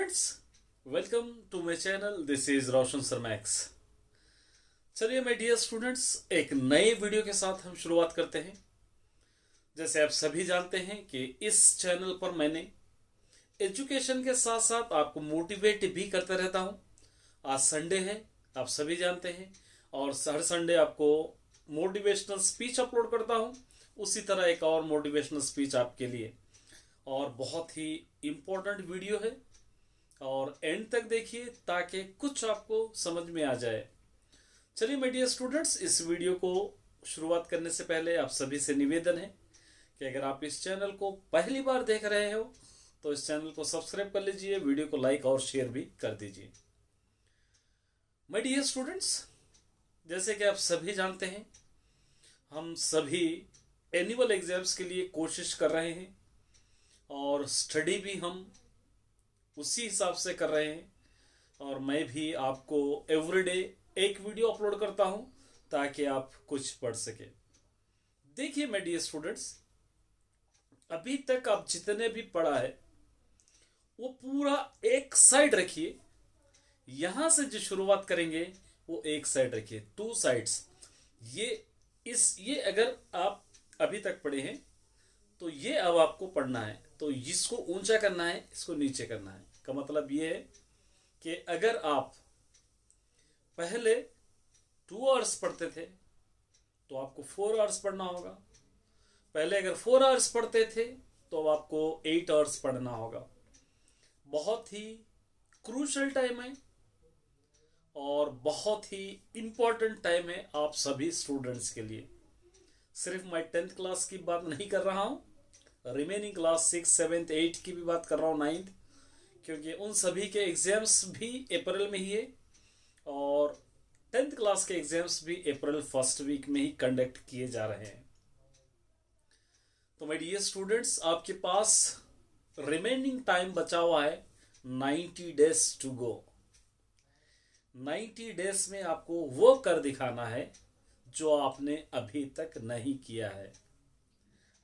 Students, welcome to my channel. This is Roshan sir Max. चलिए my dear students, एक नए video के साथ हम शुरुआत करते हैं। जैसे आप सभी जानते हैं कि इस चैनल पर मैंने एजुकेशन के साथ साथ आपको मोटिवेट भी करते रहता हूं। आज संडे है, आप सभी जानते हैं, और हर संडे आपको मोटिवेशनल स्पीच अपलोड करता हूं। उसी तरह एक और मोटिवेशनल स्पीच आपके लिए, और बहुत ही इम्पोर्टेंट वीडियो है, और एंड तक देखिए ताकि कुछ आपको समझ में आ जाए। चलिए माय डियर स्टूडेंट्स, इस वीडियो को शुरुआत करने से पहले आप सभी से निवेदन है कि अगर आप इस चैनल को पहली बार देख रहे हो तो इस चैनल को सब्सक्राइब कर लीजिए, वीडियो को लाइक और शेयर भी कर दीजिए। माय डियर स्टूडेंट्स, जैसे कि आप सभी जानते हैं, हम सभी एनुअल एग्जाम्स के लिए कोशिश कर रहे हैं और स्टडी भी हम उसी हिसाब से कर रहे हैं। और मैं भी आपको एवरीडे एक वीडियो अपलोड करता हूं ताकि आप कुछ पढ़ सके। देखिए माय डियर स्टूडेंट्स, अभी तक आप जितने भी पढ़ा है वो पूरा एक साइड रखिए। यहां से जो शुरुआत करेंगे वो एक साइड रखिए, टू साइड्स। ये अगर आप अभी तक पढ़े हैं तो ये अब आपको पढ़ना है, तो इसको ऊंचा करना है, इसको नीचे करना है। का मतलब ये है कि अगर आप पहले 2 आवर्स पढ़ते थे तो आपको 4 आवर्स पढ़ना होगा। पहले अगर 4 आवर्स पढ़ते थे तो अब आपको 8 आवर्स पढ़ना होगा। बहुत ही क्रूशल टाइम है और बहुत ही इंपॉर्टेंट टाइम है आप सभी स्टूडेंट्स के लिए। सिर्फ मैं 10th क्लास की बात नहीं कर रहा हूँ, रिमेनिंग क्लास 6, 7, 8 की भी बात कर रहा हूँ, 9th, क्योंकि उन सभी के एग्जाम्स भी अप्रैल में ही है और 10th क्लास के एग्जाम्स भी अप्रैल फर्स्ट वीक में ही कंडक्ट किए जा रहे हैं। तो माय डियर स्टूडेंट्स, आपके पास रिमेनिंग टाइम बचा हुआ है 90 डेज टू गो। 90 डेज में आपको वो कर दिखाना है जो आपने अभी तक नहीं किया है।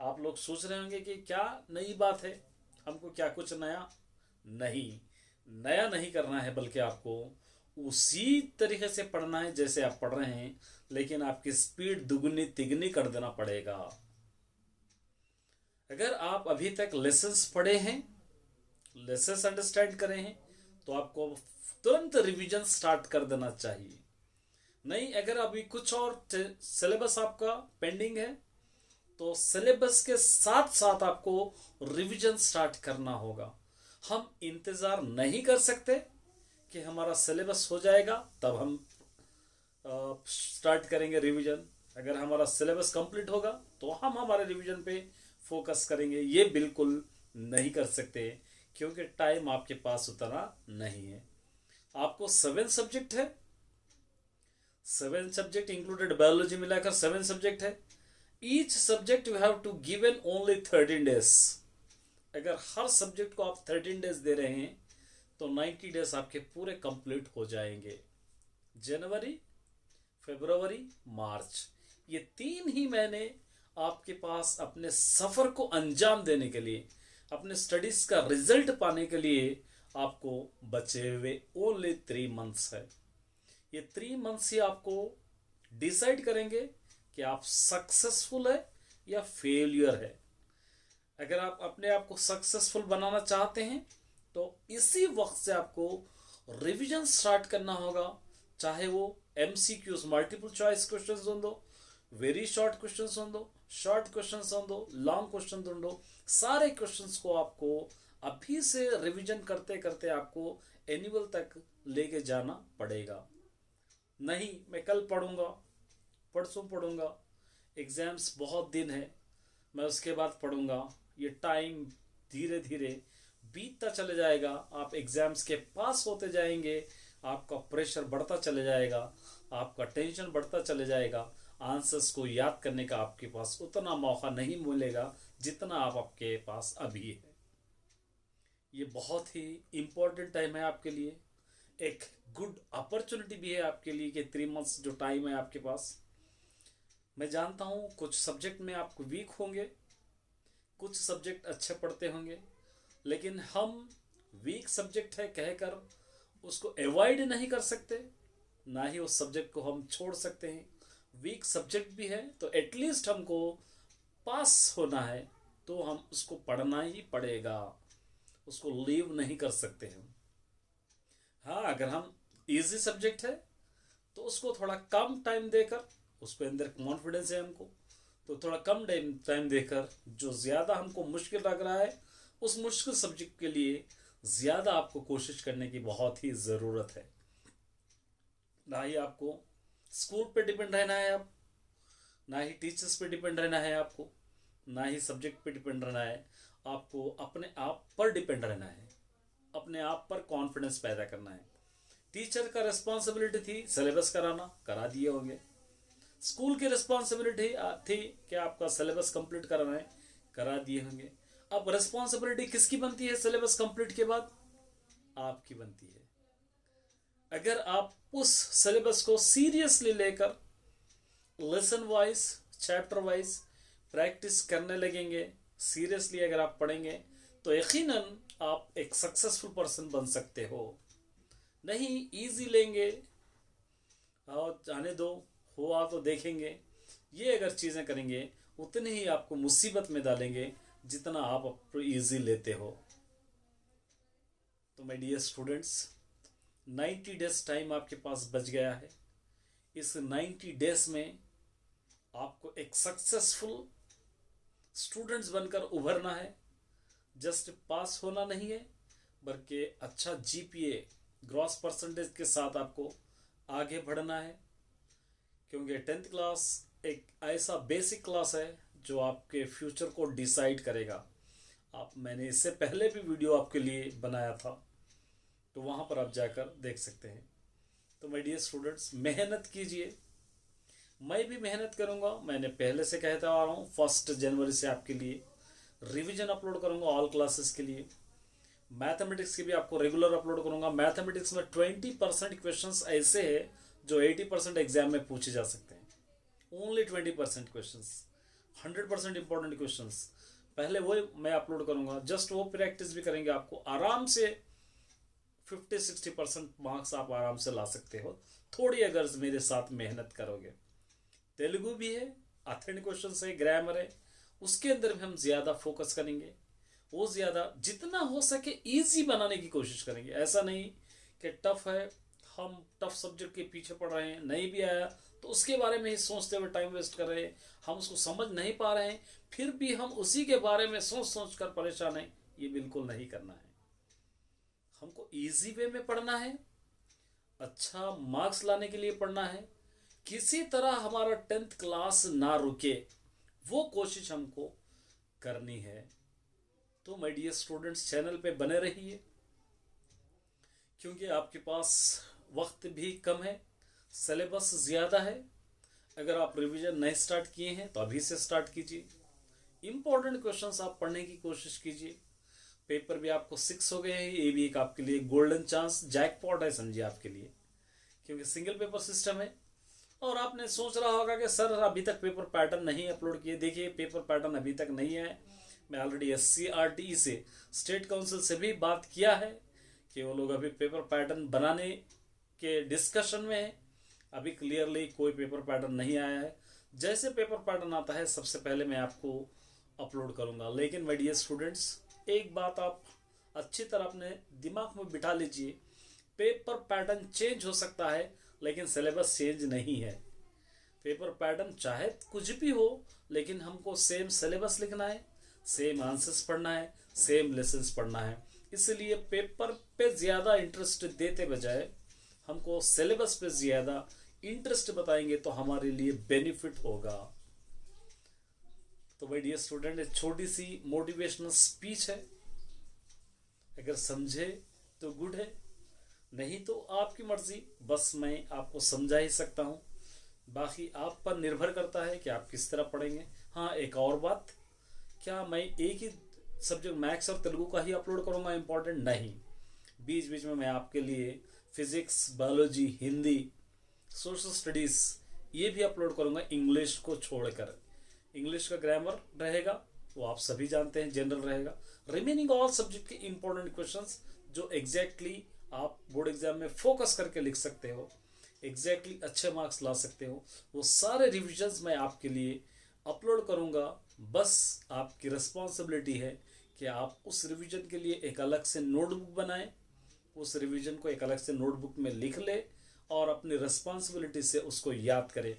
आप लोग सोच रहे होंगे कि क्या नई बात है, हमको क्या कुछ नया नहीं करना है, बल्कि आपको उसी तरीके से पढ़ना है जैसे आप पढ़ रहे हैं, लेकिन आपकी स्पीड दुगनी तिगनी कर देना पड़ेगा। अगर आप अभी तक लेसन्स पढ़े हैं, लेसन्स अंडरस्टैंड करे हैं, तो आपको तुरंत रिवीजन स्टार्ट कर देना चाहिए। नहीं, अगर अभी कुछ और सिलेबस आपका पेंडिंग है तो सिलेबस के साथ साथ आपको रिवीजन स्टार्ट करना होगा। हम इंतज़ार नहीं कर सकते कि हमारा सिलेबस हो जाएगा तब हम स्टार्ट करेंगे रिवीजन। अगर हमारा सिलेबस कंप्लीट होगा तो हम हमारे रिवीजन पे फोकस करेंगे। ये बिल्कुल नहीं कर सकते क्योंकि टाइम आपके पास उतना नहीं है। आपको 7 सब्जेक्ट है, 7 सब्जेक्ट इंक्लूडेड बायोलॉजी मिलाकर 7 सब्जेक्ट है। Each subject you have to given only 13 days. अगर हर सब्जेक्ट को आप 13 डेज दे रहे हैं तो 90 डेज आपके पूरे कंप्लीट हो जाएंगे। जनवरी, फरवरी, मार्च, ये 3 ही महीने आपके पास अपने सफर को अंजाम देने के लिए, अपने स्टडीज का रिजल्ट पाने के लिए आपको बचे हुए ओनली 3 मंथ्स है। ये 3 मंथ्स ही आपको डिसाइड करेंगे कि आप सक्सेसफुल है या फेलियर है। अगर आप अपने आप को सक्सेसफुल बनाना चाहते हैं तो इसी वक्त से आपको रिवीजन स्टार्ट करना होगा, चाहे वो MCQs मल्टीपल चॉइस क्वेश्चंस हों, वेरी शॉर्ट क्वेश्चंस हों, शॉर्ट क्वेश्चंस हों, लॉन्ग क्वेश्चन हों, सारे क्वेश्चंस को आपको अभी से रिवीजन करते करते आपको एनुअल तक लेके जाना पड़ेगा। नहीं मैं कल पढ़ूंगा, परसों पढ़ूंगा, एग्जाम्स बहुत दिन है, मैं उसके बाद पढ़ूंगा, ये टाइम धीरे धीरे बीतता चले जाएगा। आप एग्जाम्स के पास होते जाएंगे, आपका प्रेशर बढ़ता चले जाएगा, आपका टेंशन बढ़ता चले जाएगा। आंसर्स को याद करने का आपके पास उतना मौका नहीं मिलेगा जितना आपके पास अभी है। ये बहुत ही इम्पोर्टेंट टाइम है आपके लिए, एक गुड अपॉर्चुनिटी भी है आपके लिए कि 3 मंथ्स जो टाइम है आपके पास। मैं जानता हूँ कुछ सब्जेक्ट में आप वीक होंगे, कुछ सब्जेक्ट अच्छे पढ़ते होंगे, लेकिन हम वीक सब्जेक्ट है कहकर उसको अवॉइड नहीं कर सकते, ना ही उस सब्जेक्ट को हम छोड़ सकते हैं। वीक सब्जेक्ट भी है तो एटलीस्ट हमको पास होना है तो हम उसको पढ़ना ही पड़ेगा, उसको लीव नहीं कर सकते हम। हाँ, अगर हम इजी सब्जेक्ट है तो उसको थोड़ा कम टाइम देकर, उसके अंदर कॉन्फिडेंस है हमको, तो थोड़ा कम टाइम देकर जो ज़्यादा हमको मुश्किल लग रहा है उस मुश्किल सब्जेक्ट के लिए ज़्यादा आपको कोशिश करने की बहुत ही ज़रूरत है। ना ही आपको स्कूल पे डिपेंड रहना है अब, ना ही टीचर्स पे डिपेंड रहना है आपको, ना ही सब्जेक्ट पे डिपेंड रहना है। आपको अपने आप पर डिपेंड रहना है, अपने आप पर कॉन्फिडेंस पैदा करना है। टीचर का रिस्पॉन्सिबिलिटी थी सिलेबस कराना, करा दिए होंगे। स्कूल की रिस्पॉन्सिबिलिटी थी कि आपका सिलेबस कंप्लीट कराना है, करा दिए होंगे। अब रिस्पॉन्सिबिलिटी किसकी बनती है सिलेबस कंप्लीट के बाद? आपकी बनती है। अगर आप उस सिलेबस को सीरियसली लेकर lesson wise, chapter wise practice करने लगेंगे, सीरियसली अगर आप पढ़ेंगे तो यकीनन आप एक सक्सेसफुल पर्सन बन सकते हो। नहीं इजी लेंगे और जाने दो, हुआ तो देखेंगे, ये अगर चीज़ें करेंगे उतने ही आपको मुसीबत में डालेंगे जितना आप इजी लेते हो। तो my dear students, 90 days time आपके पास बच गया है। इस 90 डेज में आपको एक सक्सेसफुल स्टूडेंट्स बनकर उभरना है। जस्ट पास होना नहीं है, बल्कि अच्छा जीपीए, ग्रॉस परसेंटेज के साथ आपको आगे बढ़ना है। क्योंकि 10th क्लास एक ऐसा बेसिक क्लास है जो आपके फ्यूचर को डिसाइड करेगा। मैंने इससे पहले भी वीडियो आपके लिए बनाया था, तो वहाँ पर आप जाकर देख सकते हैं। तो माय डियर स्टूडेंट्स, मेहनत कीजिए, मैं भी मेहनत करूँगा। मैंने पहले से कहता आ रहा हूँ 1 जनवरी से आपके लिए रिवीजन अपलोड करूँगा ऑल क्लासेस के लिए। मैथमेटिक्स की भी आपको रेगुलर अपलोड करूँगा। मैथमेटिक्स में 20% क्वेश्चंस ऐसे हैं जो 80% एग्जाम में पूछे जा सकते हैं। ओनली 20% क्वेश्चंस, 100% इंपॉर्टेंट क्वेश्चंस पहले वो मैं अपलोड करूँगा। जस्ट वो प्रैक्टिस भी करेंगे, आपको आराम से 50-60% मार्क्स आप आराम से ला सकते हो, थोड़ी अगर मेरे साथ मेहनत करोगे। तेलुगु भी है, ऑथेंटिक क्वेश्चन है, ग्रामर है, उसके अंदर भी हम ज़्यादा फोकस करेंगे। वो ज़्यादा जितना हो सके इजी बनाने की कोशिश करेंगे। ऐसा नहीं कि टफ है, हम टफ सब्जेक्ट के पीछे पड़ रहे हैं, नहीं भी आया तो उसके बारे में ही सोचते हुए टाइम वेस्ट कर रहे हैं, हम उसको समझ नहीं पा रहे हैं, फिर भी हम उसी के बारे में सोच सोच कर परेशान हैं। ये बिल्कुल नहीं करना है। हमको इजी वे में पढ़ना है, अच्छा मार्क्स लाने के लिए पढ़ना है, किसी तरह हमारा 10th क्लास ना रुके, वो कोशिश हमको करनी है। तो माय डियर स्टूडेंट्स, चैनल पे बने रहिए, क्योंकि आपके पास वक्त भी कम है, सिलेबस ज़्यादा है। अगर आप रिवीजन नहीं स्टार्ट किए हैं तो अभी से स्टार्ट कीजिए। इम्पोर्टेंट क्वेश्चंस आप पढ़ने की कोशिश कीजिए। पेपर भी आपको 6 हो गए हैं, ये भी एक आपके लिए गोल्डन चांस, जैकपॉट है समझिए आपके लिए, क्योंकि सिंगल पेपर सिस्टम है। और आपने सोच रहा होगा कि सर अभी तक पेपर पैटर्न नहीं अपलोड किए। देखिए, पेपर पैटर्न अभी तक नहीं है। मैं ऑलरेडी SCRT से, स्टेट काउंसिल से भी बात किया है कि वो लोग अभी पेपर पैटर्न बनाने के डिस्कशन में है। अभी क्लियरली कोई पेपर पैटर्न नहीं आया है। जैसे पेपर पैटर्न आता है सबसे पहले मैं आपको अपलोड करूंगा। लेकिन माय डियर स्टूडेंट्स, एक बात आप अच्छी तरह अपने दिमाग में बिठा लीजिए, पेपर पैटर्न चेंज हो सकता है लेकिन सिलेबस चेंज नहीं है। पेपर पैटर्न चाहे कुछ भी हो, लेकिन हमको सेम सिलेबस लिखना है, सेम आंसर्स पढ़ना है, सेम लेसन्स पढ़ना है। इसलिए पेपर पे ज़्यादा इंटरेस्ट देते बजाय हमको सिलेबस पे ज़्यादा इंटरेस्ट बताएंगे तो हमारे लिए बेनिफिट होगा। तो माय डियर स्टूडेंट, एक छोटी सी मोटिवेशनल स्पीच है, अगर समझे तो गुड है, नहीं तो आपकी मर्जी। बस मैं आपको समझा ही सकता हूँ, बाकी आप पर निर्भर करता है कि आप किस तरह पढ़ेंगे। हाँ, एक और बात, क्या मैं एक ही सब्जेक्ट मैथ्स और तेलुगु का ही अपलोड करूँगा इम्पोर्टेंट? नहीं, बीच बीच में मैं आपके लिए physics, biology, Hindi, social studies ये भी अपलोड करूँगा, इंग्लिश को छोड़कर। इंग्लिश का ग्रामर रहेगा, वो आप सभी जानते हैं, जनरल रहेगा। रिमेनिंग ऑल सब्जेक्ट के इंपॉर्टेंट क्वेश्चंस जो एग्जैक्टली आप बोर्ड एग्जाम में फोकस करके लिख सकते हो, एग्जैक्टली अच्छे मार्क्स ला सकते हो, वो सारे रिविजन्स मैं आपके लिए अपलोड करूँगा। बस आपकी रिस्पॉन्सिबिलिटी है कि आप उस रिवीजन के लिए एक अलग से नोटबुक बनाएं, उस रिवीजन को एक अलग से नोटबुक में लिख ले और अपनी रिस्पॉन्सिबिलिटी से उसको याद करें।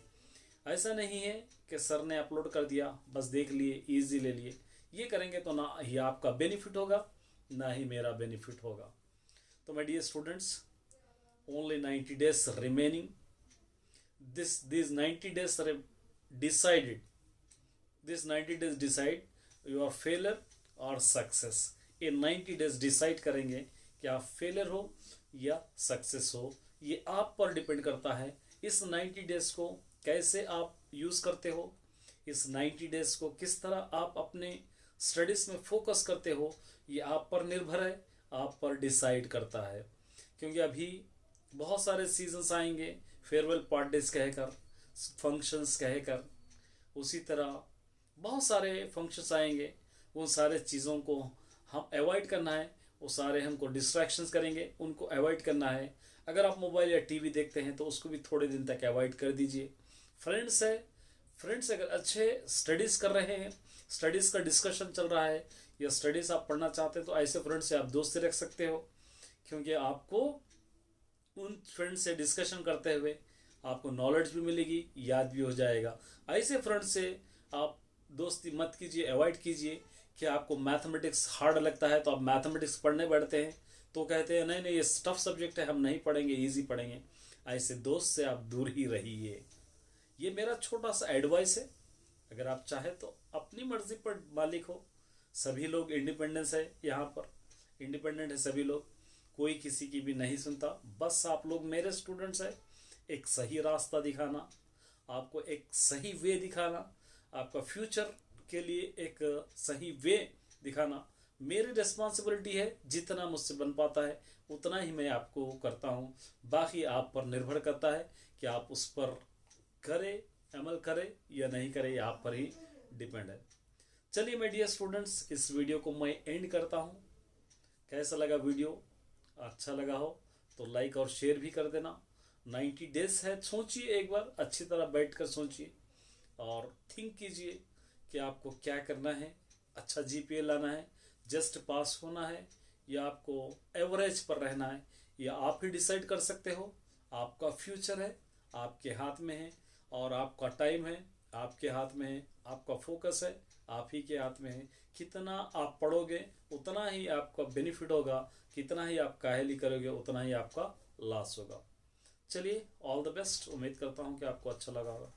ऐसा नहीं है कि सर ने अपलोड कर दिया बस देख लिए, ईजी ले लिए। ये करेंगे तो ना ही आपका बेनिफिट होगा ना ही मेरा बेनिफिट होगा। तो my dear students, only 90 days remaining. These 90 days are decided. These 90 days decide your failure और सक्सेस। ये 90 days डिसाइड करेंगे कि आप फेलियर हो या सक्सेस हो। ये आप पर डिपेंड करता है। इस 90 days को कैसे आप यूज़ करते हो, इस 90 days को किस तरह आप अपने स्टडीज़ में फोकस करते हो, ये आप पर निर्भर है, आप पर डिसाइड करता है। क्योंकि अभी बहुत सारे सीजन्स आएंगे, फेयरवेल पार्टीज कहकर, फंक्शंस कहकर, उसी तरह बहुत सारे फंक्शंस आएंगे। उन सारे चीज़ों को हम अवॉइड करना है, वो सारे हमको डिस्ट्रैक्शंस करेंगे, उनको अवॉइड करना है। अगर आप मोबाइल या टीवी देखते हैं तो उसको भी थोड़े दिन तक अवॉइड कर दीजिए। फ्रेंड्स अगर अच्छे स्टडीज़ कर रहे हैं, स्टडीज़ का डिस्कशन चल रहा है या स्टडीज़ आप पढ़ना चाहते हैं तो ऐसे फ्रेंड्स से आप दोस्ती रख सकते हो, क्योंकि आपको उन फ्रेंड से डिस्कशन करते हुए आपको नॉलेज भी मिलेगी, याद भी हो जाएगा। ऐसे फ्रेंड से आप दोस्ती मत कीजिए, अवॉइड कीजिए। कि आपको मैथमेटिक्स हार्ड लगता है तो आप मैथमेटिक्स पढ़ने बैठते हैं तो कहते हैं नहीं नहीं ये टफ सब्जेक्ट है, हम नहीं पढ़ेंगे, इजी पढ़ेंगे। ऐसे दोस्त से आप दूर ही रहिए। ये मेरा छोटा सा एडवाइस है। अगर आप चाहे तो अपनी मर्जी पर मालिक हो। सभी लोग इंडिपेंडेंस है, यहाँ पर इंडिपेंडेंट है सभी लोग, कोई किसी की भी नहीं सुनता। बस आप लोग मेरे स्टूडेंट्स हैं। एक सही रास्ता दिखाना, आपको एक सही वे दिखाना, आपका फ्यूचर के लिए एक सही वे दिखाना मेरी रिस्पॉन्सिबिलिटी है। जितना मुझसे बन पाता है उतना ही मैं आपको करता हूँ। बाकी आप पर निर्भर करता है कि आप उस पर करें, अमल करें या नहीं करें, ये आप पर ही डिपेंड है। चलिए मेरे डियर स्टूडेंट्स, इस वीडियो को मैं एंड करता हूँ। कैसा लगा वीडियो? अच्छा लगा हो तो लाइक और शेयर भी कर देना। 90 days है, सोचिए एक बार, अच्छी तरह बैठकर सोचिए और थिंक कीजिए कि आपको क्या करना है। अच्छा जीपीए लाना है, जस्ट पास होना है, या आपको एवरेज पर रहना है, या आप ही डिसाइड कर सकते हो। आपका फ्यूचर है, आपके हाथ में है, और आपका टाइम है, आपके हाथ में है, आपका फोकस है, आप ही के हाथ में है। कितना आप पढ़ोगे उतना ही आपका बेनिफिट होगा, कितना ही आप काहली करोगे उतना ही आपका लॉस होगा। चलिए, ऑल द बेस्ट। उम्मीद करता हूँ कि आपको अच्छा लगा होगा।